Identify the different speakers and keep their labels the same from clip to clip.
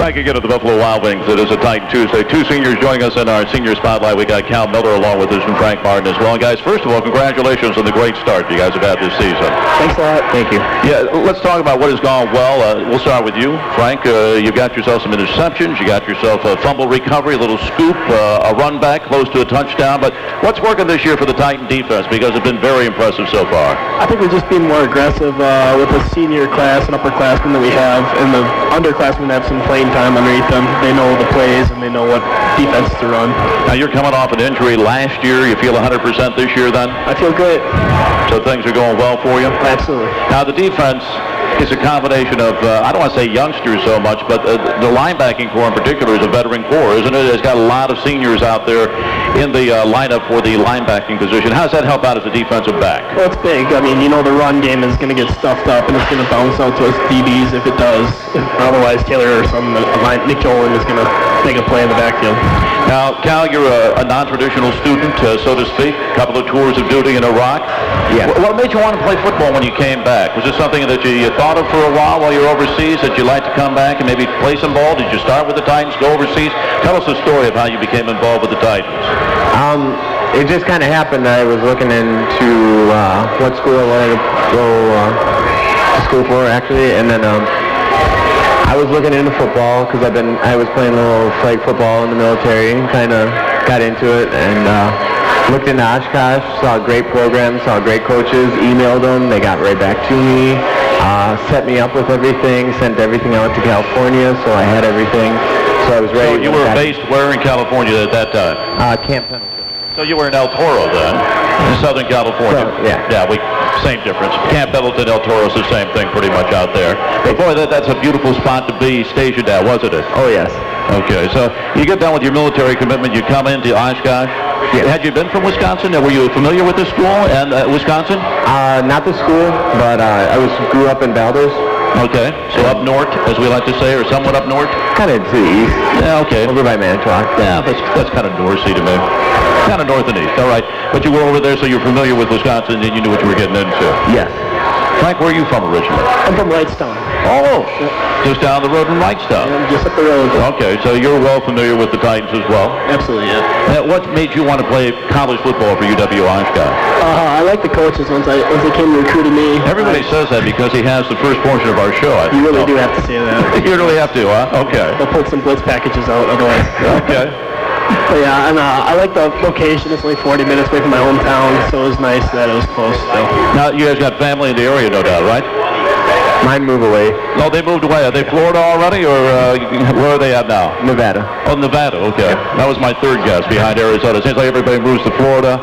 Speaker 1: Back again at the Buffalo Wild Wings. It is a Titan Tuesday. Two seniors joining us in our senior spotlight. We got Cal Miller along with us and Frank Martin as well. And guys, first of all, congratulations on the great start you guys have had this season.
Speaker 2: Thanks a lot. Thank you.
Speaker 1: Yeah, let's talk about what has gone well. We'll start with you, Frank. You've got yourself some interceptions. You got yourself a fumble recovery, a little scoop, a run back close to a touchdown. But what's working this year for the Titan defense? Because it's been very impressive so far.
Speaker 2: I think we're just being more aggressive with the senior class and upperclassmen that we have, and the underclassmen have some playing time underneath them. They know the plays and they know what defense to run.
Speaker 1: Now you're coming off an injury last year. You feel 100% this year then?
Speaker 2: I feel good.
Speaker 1: So things are going well for you?
Speaker 2: Absolutely.
Speaker 1: Now the defense is a combination of, I don't want to say youngsters so much, but the linebacking core in particular is a veteran core, isn't it? It's got a lot of seniors out there in the lineup for the linebacking position. How does that help out as a defensive back?
Speaker 2: Well, it's big. I mean, you know the run game is going to get stuffed up and it's going to bounce out to us DBs if it does. Otherwise, Taylor or Nick Jolan is going to make a play in the backfield.
Speaker 1: Now, Cal, you're a non-traditional student, so to speak. A couple of tours of duty in Iraq.
Speaker 2: Yeah.
Speaker 1: What made you want to play football when you came back? Was this something that you thought of for a while you're overseas, that you'd like to come back and maybe play some ball? Did you start with the Titans, go overseas? Tell us the story of how you became involved with the Titans.
Speaker 3: It just kind of happened. I was looking into what school I wanted to go to school for, actually, and then I was looking into football because I was playing a little flag football in the military and kind of got into it, and looked into Oshkosh, saw a great program, saw great coaches, emailed them, they got right back to me, set me up with everything, sent everything out to California, so I had everything, so I was ready.
Speaker 1: So you were based where in California at that time?
Speaker 3: Camp Pendleton.
Speaker 1: So you were in El Toro then, in Southern California.
Speaker 3: So, yeah.
Speaker 1: Yeah, same difference. Camp Pendleton, El Toro is the same thing pretty much out there. But boy, that's a beautiful spot to be stationed at, wasn't it?
Speaker 3: Oh, yes.
Speaker 1: Okay, so you get done with your military commitment, you come into Oshkosh.
Speaker 3: Yes.
Speaker 1: Had you been from Wisconsin? Were you familiar with the school and Wisconsin?
Speaker 3: Not the school, but I grew up in Valdez.
Speaker 1: Okay, so up north, as we like to say, or somewhat up north?
Speaker 3: Kind of to the east.
Speaker 1: Yeah, okay.
Speaker 3: Over by Manitowoc.
Speaker 1: Yeah, that's kind of North-y to me. Kind of north and east, all right. But you were over there, so you're familiar with Wisconsin, and you knew what you were getting into.
Speaker 3: Yes.
Speaker 1: Frank, where are you from originally?
Speaker 2: I'm from Wrightstown.
Speaker 1: Oh, just down the road in Wrightstown.
Speaker 2: Yeah, just up the road.
Speaker 1: Okay, so you're well familiar with the Titans as well.
Speaker 2: Absolutely, yeah.
Speaker 1: What made you want to play college football for UW-Oshkosh?
Speaker 2: I like the coaches once they came recruiting me.
Speaker 1: Everybody says that because he has the first portion of our show.
Speaker 2: You really do have to say that.
Speaker 1: You really have to, huh? Okay.
Speaker 2: They'll put some blitz packages out otherwise.
Speaker 1: Okay.
Speaker 2: But yeah, and I like the location. It's only 40 minutes away from my hometown, so it was nice that it was close. So.
Speaker 1: Now, you guys got family in the area, no doubt, right?
Speaker 3: Mine moved away.
Speaker 1: No, they moved away. Are they Florida already, or where are they at now?
Speaker 3: Nevada.
Speaker 1: Oh, Nevada, okay. That was my third guess behind Arizona. It seems like everybody moves to Florida,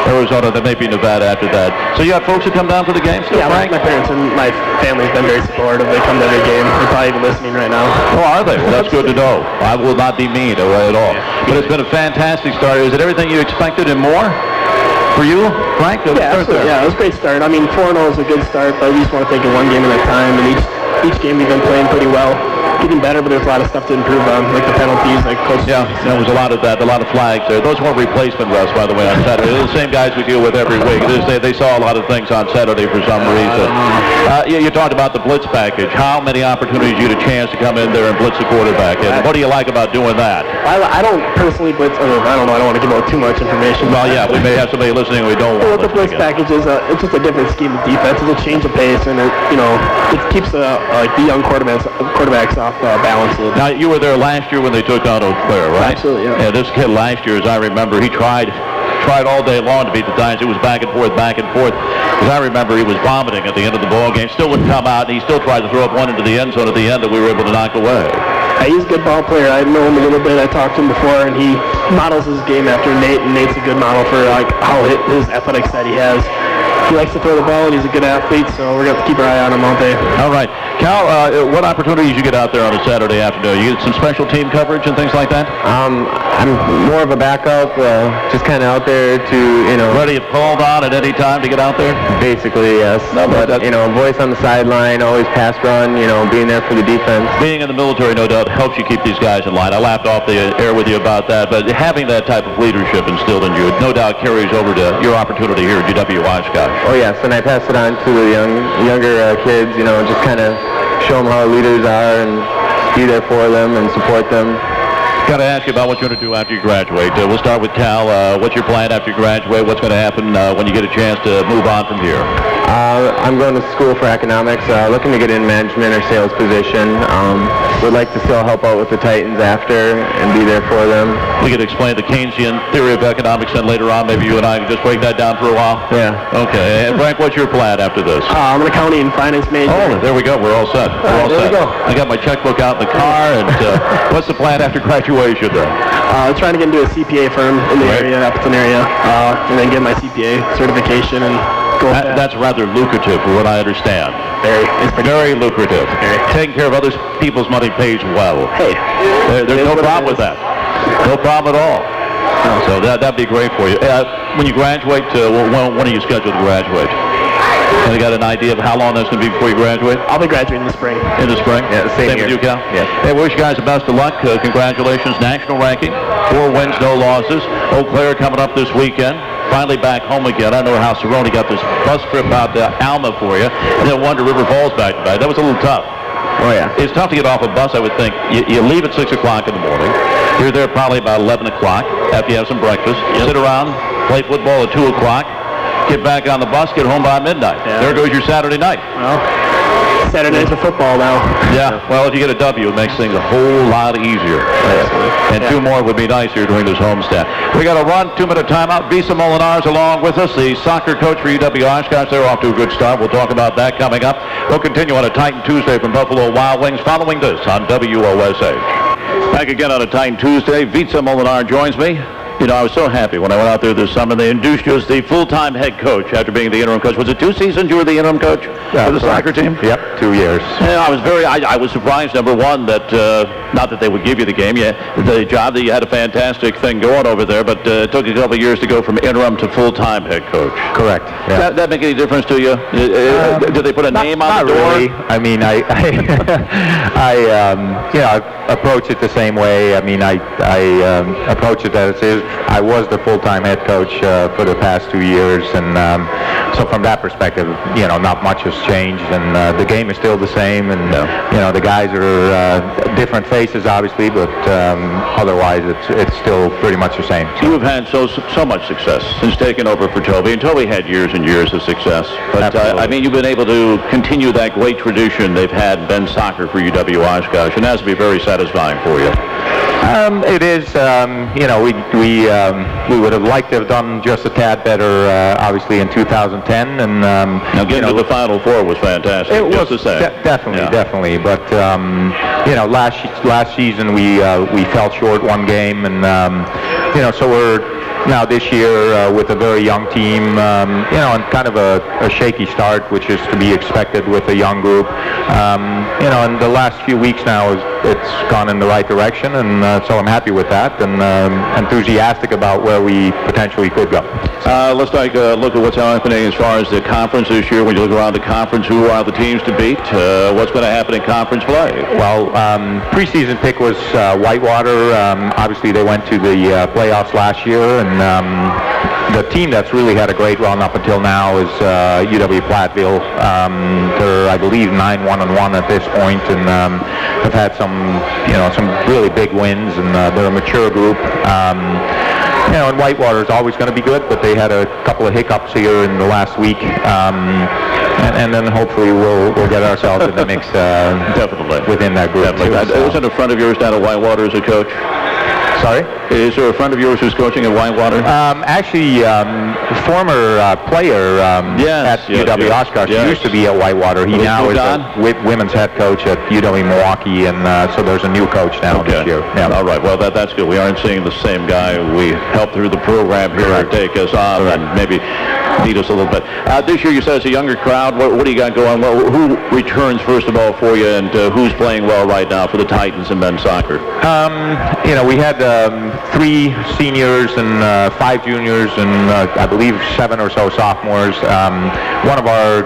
Speaker 1: Arizona, then maybe Nevada after that. So you have folks who come down for the games still,
Speaker 2: Yeah,
Speaker 1: Frank?
Speaker 2: my parents and my family's been very supportive. They come to every game. They're probably even listening right now.
Speaker 1: Oh, are they? Well, that's good to know. I will not be mean at all. But it's been a fantastic start. Is it everything you expected and more for you, Frank?
Speaker 2: Yeah, absolutely. Yeah, it was a great start. I mean, 4-0 is a good start, but we just want to take it one game at a time. And each game we've been playing pretty well. Getting better, but there's a lot of stuff to improve on, like the penalties, like Coach.
Speaker 1: Yeah, there was a lot of that, a lot of flags there. Those weren't replacement refs, by the way, on Saturday. They're the same guys we deal with every week. They saw a lot of things on Saturday for some reason. You talked about the blitz package. How many opportunities you had a chance to come in there and blitz the quarterback? And what do you like about doing that?
Speaker 2: I don't personally blitz. I don't know. I don't want to give out too much information.
Speaker 1: Well, yeah, we may have somebody listening we don't want.
Speaker 2: Well, the blitz package is it's just a different scheme of defense. It's a change of pace, and it keeps the young quarterbacks off balance a little bit.
Speaker 1: Now, you were there last year when they took on Eau Claire, right?
Speaker 2: Absolutely, yeah.
Speaker 1: Yeah, this kid last year, as I remember, he tried all day long to beat the Titans. It was back and forth. As I remember, he was vomiting at the end of the ball game. Still wouldn't come out, and he still tried to throw up one into the end zone at the end that we were able to knock away.
Speaker 2: He's a good ball player. I know him a little bit. I talked to him before, and he models his game after Nate, and Nate's a good model for how his athletics that he has. He likes to throw the ball, and he's a good athlete, so we're going to have to keep our eye on him all day.
Speaker 1: All right. Cal, what opportunities you get out there on a Saturday afternoon? You get some special team coverage and things like that?
Speaker 3: I'm more of a backup, just kind of out there to,
Speaker 1: Ready if called on at any time to get out there?
Speaker 3: Basically, yes.
Speaker 1: No, but
Speaker 3: voice on the sideline, always pass run, being there for the defense.
Speaker 1: Being in the military, no doubt, helps you keep these guys in line. I laughed off the air with you about that, but having that type of leadership instilled in you, no doubt carries over to your opportunity here at UW-Oshkosh.
Speaker 3: Oh, yes, and I pass it on to the younger kids, just kind of show them how leaders are and be there for them and support them.
Speaker 1: Got to ask you about what you're going to do after you graduate. We'll start with Cal. What's your plan after you graduate? What's going to happen when you get a chance to move on from here?
Speaker 3: I'm going to school for economics, looking to get in management or sales position. Would like to still help out with the Titans after and be there for them.
Speaker 1: We could explain the Keynesian theory of economics, and later on maybe you and I can just break that down for a while.
Speaker 3: Yeah.
Speaker 1: Okay. And Frank, what's your plan after this?
Speaker 2: I'm an accounting and finance major.
Speaker 1: Oh, there we go. We're all set. We're all
Speaker 3: there
Speaker 1: set.
Speaker 3: we go.
Speaker 1: I got my checkbook out in the car, and what's the plan after graduation then?
Speaker 2: Trying to get into a CPA firm in the
Speaker 1: Right.
Speaker 2: area, Appleton area, and then get my CPA certification and go with that.
Speaker 1: That's rather lucrative, from what I understand.
Speaker 2: It's pretty
Speaker 1: Very lucrative. Taking care of other people's money pays well.
Speaker 2: Hey,
Speaker 1: There's no problem with that. No problem at all. So that'd be great for you. When you graduate, when are you scheduled to graduate? Have you got an idea of how long that's going to be before you graduate?
Speaker 2: I'll be graduating in the spring.
Speaker 1: In the spring?
Speaker 3: Yeah, same
Speaker 1: with
Speaker 3: here.
Speaker 1: you, Cal?
Speaker 3: Yeah.
Speaker 1: Hey, wish you guys the best of luck. Congratulations. National ranking. 4 wins, no losses. Eau Claire coming up this weekend. Finally back home again. I know how Cerrone got this bus trip out to Alma for you, and then one to River Falls back to back. That was a little tough.
Speaker 3: Oh, yeah.
Speaker 1: It's tough to get off a bus, I would think. You leave at 6 o'clock in the morning. You're there probably about 11 o'clock after you have some breakfast. Sit around, play football at 2 o'clock. Get back on the bus, get home by midnight.
Speaker 2: Yeah.
Speaker 1: There goes your Saturday night.
Speaker 2: Well, Saturday nights of football now.
Speaker 1: Yeah, well, if you get a W, it makes things a whole lot easier. And 2 more would be nicer during this homestand. We got a run, 2-minute timeout. Visa Molinar's along with us, the soccer coach for UW-Oshkosh. They're off to a good start. We'll talk about that coming up. We'll continue on a Titan Tuesday from Buffalo Wild Wings following this on WOSH. Back again on a Titan Tuesday. Visa Molinar joins me. You know, I was so happy when I went out there this summer. They induced you as the full-time head coach after being the interim coach. Was it 2 seasons you were the interim coach for the soccer team?
Speaker 3: Yep, 2 years.
Speaker 1: Yeah, I was surprised, number one, that not that they would give you the game, the job, that you had a fantastic thing going over there, but it took a couple of years to go from interim to full-time head coach.
Speaker 3: Correct. Yeah.
Speaker 1: That make any difference to you? Did they put a name on the door?
Speaker 3: Not really. I mean, I approach it the same way. I mean, I approach it as it is. I was the full-time head coach for the past 2 years, and so from that perspective, not much has changed, and the game is still the same, and the guys are different faces, obviously, but otherwise, it's still pretty much the same.
Speaker 1: You have had so much success since taking over for Toby, and Toby had years and years of success. But I mean, you've been able to continue that great tradition they've had in men's soccer for UW-Oshkosh, and that has to be very satisfying for you.
Speaker 3: It is. We would have liked to have done just a tad better, obviously, in 2010, and
Speaker 1: now getting to the Final Four was fantastic.
Speaker 3: It was
Speaker 1: to say.
Speaker 3: Definitely. But last season we fell short one game, and so we're now this year with a very young team, and kind of a shaky start, which is to be expected with a young group. And the last few weeks now it's gone in the right direction, and so I'm happy with that, and enthusiastic about where we potentially could go.
Speaker 1: Let's take a look at what's happening as far as the conference this year. When you look around the conference, who are the teams to beat? What's going to happen in conference play?
Speaker 3: Well, preseason pick was Whitewater. Obviously, they went to the playoffs last year, and the team that's really had a great run up until now is UW-Platteville. They're, I believe, 9-1-1 at this point, and have had some really big wins, and they're a mature group. And Whitewater is always going to be good, but they had a couple of hiccups here in the last week, and then hopefully we'll get ourselves in the mix
Speaker 1: Definitely
Speaker 3: within that group.
Speaker 1: Definitely. Isn't a friend of yours down at Whitewater as a coach?
Speaker 3: Sorry?
Speaker 1: Is there a friend of yours who's coaching at Whitewater?
Speaker 3: Actually, former player at UW-Oshkosh used to be at Whitewater. He now is a women's head coach at UW-Milwaukee, and so there's a new coach now this year. Yeah.
Speaker 1: All right. Well, that's good. We aren't seeing the same guy we helped through the program here to take us on and maybe lead us a little bit. This year, you said it's a younger crowd. What do you got going? Well, who returns, first of all, for you, and who's playing well right now for the Titans in men's soccer?
Speaker 3: We had 3 seniors and 5 juniors and I believe 7 or so sophomores. One of our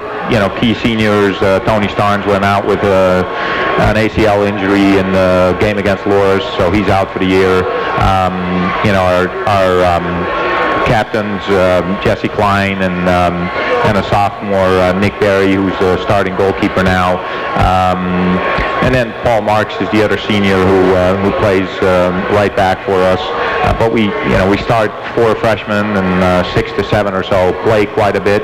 Speaker 3: key seniors, Tony Starnes, went out with an ACL injury in the game against Loris, so he's out for the year. Our captains, Jesse Klein and a sophomore, Nick Berry, who's a starting goalkeeper now.
Speaker 4: And then Paul Marks is the other senior who plays right back for us. But we start 4 freshmen and 6 to 7 or so play quite a bit.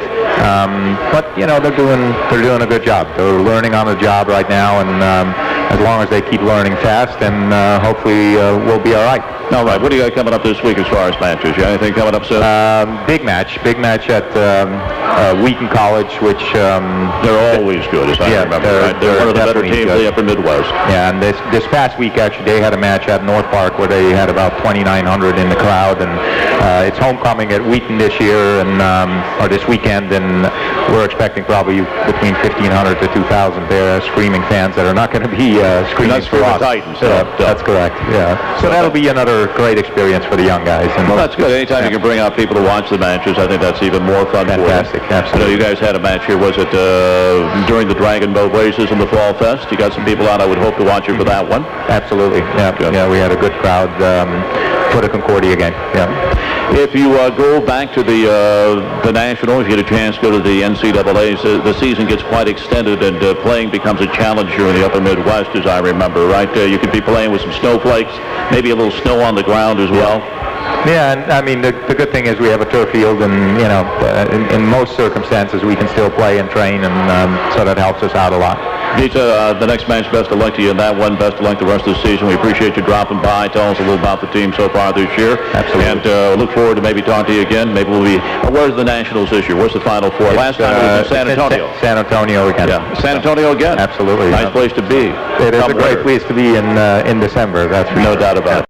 Speaker 4: But they're doing a good job. They're learning on the job right now, and as long as they keep learning fast, then hopefully we'll be all right.
Speaker 1: All right. What do you got coming up this week as far as matches? You got anything coming up soon?
Speaker 4: Big match at Wheaton College, which
Speaker 1: they're always good, as I remember. They're one of the better teams in the Upper Midwest.
Speaker 4: Yeah, and this past week actually they had a match at North Park where they had about 2,900 in the crowd, and it's homecoming at Wheaton this year or this weekend, and we're expecting probably between 1,500 to 2,000 there, screaming fans that are not going to be screaming for us.
Speaker 1: Titans.
Speaker 4: That's correct. Yeah. So that'll be another great experience for the young guys. And
Speaker 1: well, that's good. Anytime you can bring out people to watch the matches, I think that's even more fun.
Speaker 4: Fantastic.
Speaker 1: For you.
Speaker 4: Absolutely.
Speaker 1: I know you guys had a match here. Was it during the Dragon Boat races in the Fall Fest? You got some people out. I would hope to watch you for that one.
Speaker 4: Absolutely. Yeah.
Speaker 1: Good.
Speaker 4: Yeah. We had a good crowd for the Concordia game. Yeah.
Speaker 1: If you go back to the National, if you get a chance to go to the NCAAs, the season gets quite extended, and playing becomes a challenge here in the Upper Midwest, as I remember, right? You could be playing with some snowflakes, maybe a little snow on the ground as well.
Speaker 4: Yeah, and I mean the good thing is we have a turf field, and in most circumstances we can still play and train, and so that helps us out a lot.
Speaker 1: Vita, the next match, best of luck to you in that one. Best of luck the rest of the season. We appreciate you dropping by. Tell us a little about the team so far this year.
Speaker 4: Absolutely.
Speaker 1: And look forward to maybe talking to you again. Maybe we'll be. Where's the Nationals this year? What's the Final Four? Last time it was in San Antonio.
Speaker 4: San Antonio again.
Speaker 1: Yeah, San Antonio again.
Speaker 4: Absolutely.
Speaker 1: Nice place to be.
Speaker 4: It is a great place to be in December. That's for
Speaker 1: no doubt about it.